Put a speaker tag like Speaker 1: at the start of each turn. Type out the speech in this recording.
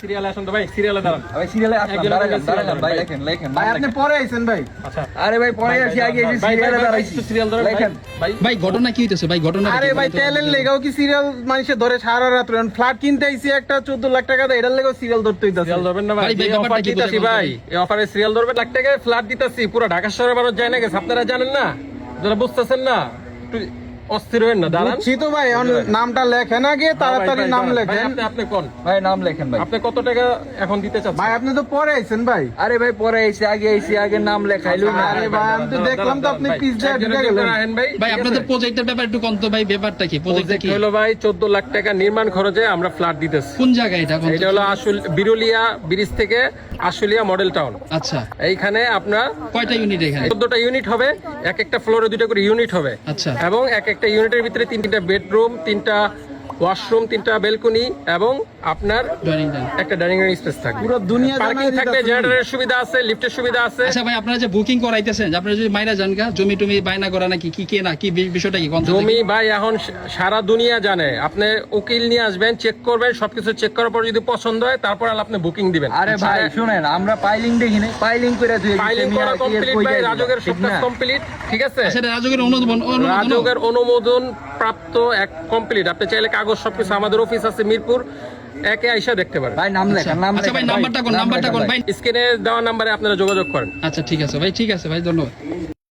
Speaker 1: সিরিয়ালে আসুন তো ভাই, সিরিয়ালে দাঁড়ান।
Speaker 2: ভাই সিরিয়ালে আসলাম, দাঁড়ান দাঁড়ান ভাই, লেখেন লেখেন
Speaker 3: ভাই আপনি পরে আইছেন ভাই।
Speaker 1: আচ্ছা
Speaker 2: আরে ভাই পরে আসি, আগে এসে সিরিয়ালে দাঁড়াইছি।
Speaker 1: সিরিয়াল ধরেন
Speaker 2: লেখেন
Speaker 1: ভাই।
Speaker 4: ভাই ঘটনা কি হইতেছে ভাই? ঘটনা
Speaker 3: আরে ভাই তেলের লেগাও কি সিরিয়াল মানুষে ধরে সারা রাত ফ্ল্যাট কিনতে আইছি একটা 14 লাখ টাকা দিয়ে, এটার লেগাও সিরিয়াল ধরতে হইতাছে।
Speaker 1: সিরিয়াল ধরবেন না ভাই,
Speaker 4: ভাই,
Speaker 1: এই
Speaker 4: ব্যাপারটা
Speaker 1: অফার
Speaker 4: কি
Speaker 1: দিতাছি
Speaker 4: বলতে
Speaker 1: ভাই, এই অফারে সিরিয়াল ধরবেন, লাখ টাকায় ফ্ল্যাট দিতাছি, পুরো ঢাকা শহরে মানুষ যায় না গেছে, আপনারা জানেন না, যারা বুঝতেছেন না, একটু অস্থির হবেন না, দাঁড়ান।
Speaker 3: বুঝছি তো ভাই, নামটা লেখেন আগে, তাড়াতাড়ি নাম
Speaker 1: ভাই,
Speaker 3: লেখেন।
Speaker 1: আপনি কোন,
Speaker 2: ভাই নাম লেখেন ভাই।
Speaker 1: আপনি কত টাকা এখন দিতে চাচ্ছেন?
Speaker 3: ভাই আপনি তো পরে আইছেন ভাই।
Speaker 2: আরে ভাই পরে এসে আগে নাম লেখাইলো না।
Speaker 3: আরে ভাই আমি তো দেখলাম তো আপনি পিজ্জা ঢুকে গেলেন।
Speaker 4: ভাই আপনাদের প্রজেক্টের ব্যাপার একটু কন্ত ভাই, ব্যাপারটা কি? প্রজেক্টটা
Speaker 1: প্রজেক্ট
Speaker 4: কি?
Speaker 1: হলো ভাই 14 লাখ টাকা নির্মাণ খরচে আমরা ফ্ল্যাট দিতেছি।
Speaker 4: কোন জায়গায় এটা?
Speaker 1: এটা হলো বিরুলিয়া ব্রিজ থেকে আশুলিয়া মডেল টাউন।
Speaker 4: আচ্ছা,
Speaker 1: এইখানে আপনার
Speaker 4: কয়টা ইউনিট এখানে?
Speaker 1: 14টা ইউনিট হবে, এক একটা ফ্লোরে 2টা করে ইউনিট হবে।
Speaker 4: আচ্ছা।
Speaker 1: এবং এক একটা ইউনিটের ভিতরে 3টা বেডরুম, 3টা ওয়াশরুম, 3টা বেলকনি এবং আপনার একটা ডাইনিং রুম স্পেস থাকবে।
Speaker 3: পুরো দুনিয়া
Speaker 1: পার্কিং
Speaker 3: জানাই
Speaker 1: থাকবে,
Speaker 3: দিতাছেন।
Speaker 1: জেনারেটরের সুবিধা আছে, লিফটের সুবিধা আছে।
Speaker 4: আচ্ছা ভাই, আপনারা যে বুকিং করাইতেছেন, আপনারা যদি মাইরা যান গা, জমি টমি বায়না করা নাকি কি কে না কি বিষয়টা কি?
Speaker 1: জমি ভাই এখন সারা দুনিয়া জানে, আপনি উকিল নিয়ে আসবেন, চেক করবেন, সবকিছু চেক করার পর যদি পছন্দ হয় তারপর আপনি বুকিং দিবেন।
Speaker 2: আরে ভাই শুনেন, আমরা পাইলিং দেখি নাই, পাইলিং করে ধুয়ে
Speaker 1: ফাইলিং করা কমপ্লিট ভাই, রাজকের সব কাজ কমপ্লিট, ঠিক আছে?
Speaker 4: সেটা রাজকের অনুমোদন
Speaker 1: রাজকের অনুমোদন প্রাপ্ত এক কমপ্লিট। আপনি চাইলে কাগজ সবকিছু, আমাদের অফিস আছে মিরপুর একে আইসা দেখতে পারেন।
Speaker 2: ভাই নাম লেখেন, নাম
Speaker 4: আচ্ছা ভাই
Speaker 2: লেখেন
Speaker 4: নাম্বারটা কোন? নাম্বারটা কোন ভাই?
Speaker 1: স্ক্রিনে দেওয়া নাম্বারে আপনারা যোগাযোগ করেন।
Speaker 4: আচ্ছা ঠিক আছে ভাই, ঠিক আছে ভাই, ধন্যবাদ।